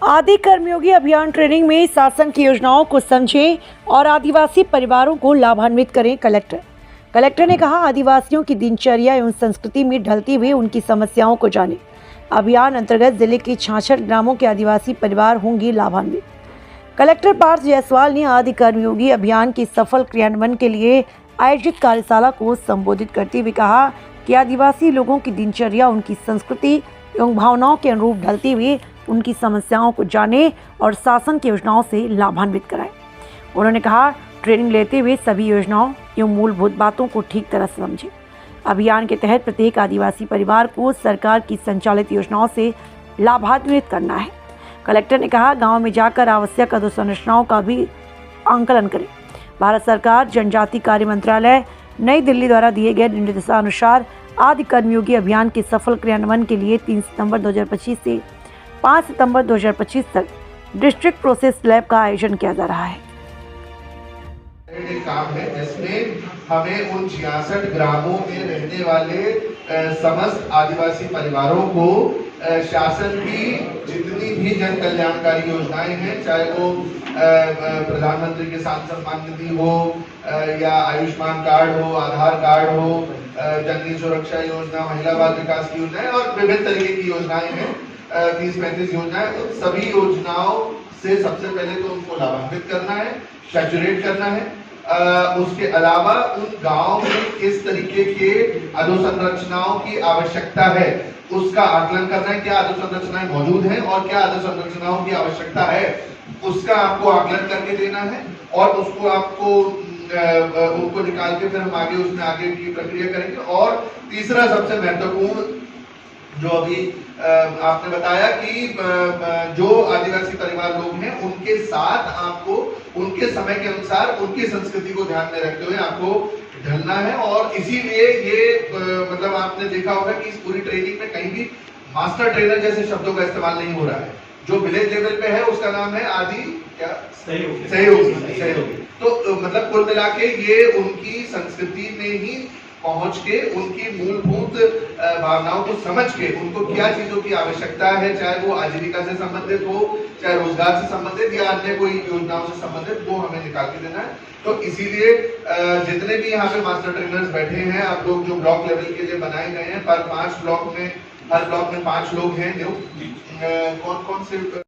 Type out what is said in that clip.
आदि कर्मयोगी अभियान ट्रेनिंग में शासन की योजनाओं को समझें और आदिवासी परिवारों को लाभान्वित करें। कलेक्टर ने कहा, आदिवासियों की दिनचर्या एवं संस्कृति में ढलती हुई उनकी समस्याओं को जानें। अभियान अंतर्गत जिले के 66 ग्रामों के आदिवासी परिवार होंगे लाभान्वित। कलेक्टर पार्थ जायसवाल ने आदि कर्मयोगी अभियान के सफल क्रियान्वयन के लिए आयोजित कार्यशाला को संबोधित करते हुए कहा कि आदिवासी लोगों की दिनचर्या उनकी संस्कृति एवं भावनाओं के अनुरूप ढलती हुई उनकी समस्याओं को जाने और शासन की योजनाओं से लाभान्वित कराएं। उन्होंने कहा, ट्रेनिंग लेते हुए सभी योजनाओं एवं मूलभूत बातों को ठीक तरह से समझें। अभियान के तहत प्रत्येक आदिवासी परिवार को सरकार की संचालित योजनाओं से लाभान्वित करना है। कलेक्टर ने कहा, गांव में जाकर आवश्यक अधोसंरचनाओं का भी आंकलन करें। भारत सरकार जनजाति कार्य मंत्रालय नई दिल्ली द्वारा दिए गए निर्देशानुसार आदि कर्मयोगी अभियान के सफल क्रियान्वयन के लिए 3 सितंबर 2025 से 5 सितंबर 2025 तक डिस्ट्रिक्ट प्रोसेस लैब का आयोजन किया जा रहा है। एक काम है जिसमें हमें उन 66 ग्रामों में रहने वाले समस्त आदिवासी परिवारों को शासन की जितनी भी जन कल्याणकारी योजनाएं हैं, चाहे वो प्रधानमंत्री किसान सम्मान निधि हो या आयुष्मान कार्ड हो, आधार कार्ड हो, जननी सुरक्षा योजना, महिला बाल विकास की योजनाएं और विभिन्न तरीके की योजनाएं हैं, 30-35 योजनाएं, उन सभी योजनाओं से सबसे पहले तो उनको लाभान्वित करना है, सैचुरेट करना है। उसके अलावा उन गांव में किस तरीके के अधोसंरचनाओं की आवश्यकता है उसका आकलन करना है। क्या अधोसंरचनाएं मौजूद हैं और क्या अधोसंरचनाओं की आवश्यकता है उसका आपको आकलन करके देना है और उसको आपको उनको निकाल के फिर हम उसमें आगे की प्रक्रिया करेंगे। और तीसरा सबसे महत्वपूर्ण जो अभी आपने बताया कि जो आदिवासी परिवार लोग हैं उनके साथ आपको उनके समय के अनुसार उनकी संस्कृति को ध्यान में रखते हुए आपको ढलना है। और इसीलिए ये मतलब आपने देखा होगा कि इस पूरी ट्रेनिंग में कहीं भी मास्टर ट्रेनर जैसे शब्दों का इस्तेमाल नहीं हो रहा है। जो विलेज लेवल पे है उसका नाम है आदि क्या सहयोगी। तो मतलब कुल मिला के ये उनकी संस्कृति में ही पहुंच के उनकी मूलभूत भावनाओं को समझ के उनको क्या चीजों की आवश्यकता है, चाहे वो आजीविका से संबंधित हो, चाहे रोजगार से संबंधित या अन्य कोई योजनाओं से संबंधित, वो हमें निकाल के देना है। तो इसीलिए जितने भी यहाँ पे मास्टर ट्रेनर्स बैठे हैं, आप लोग जो ब्लॉक लेवल के लिए बनाए गए हैं, पर 5 ब्लॉक में हर ब्लॉक में 5 लोग हैं जो कौन कौन से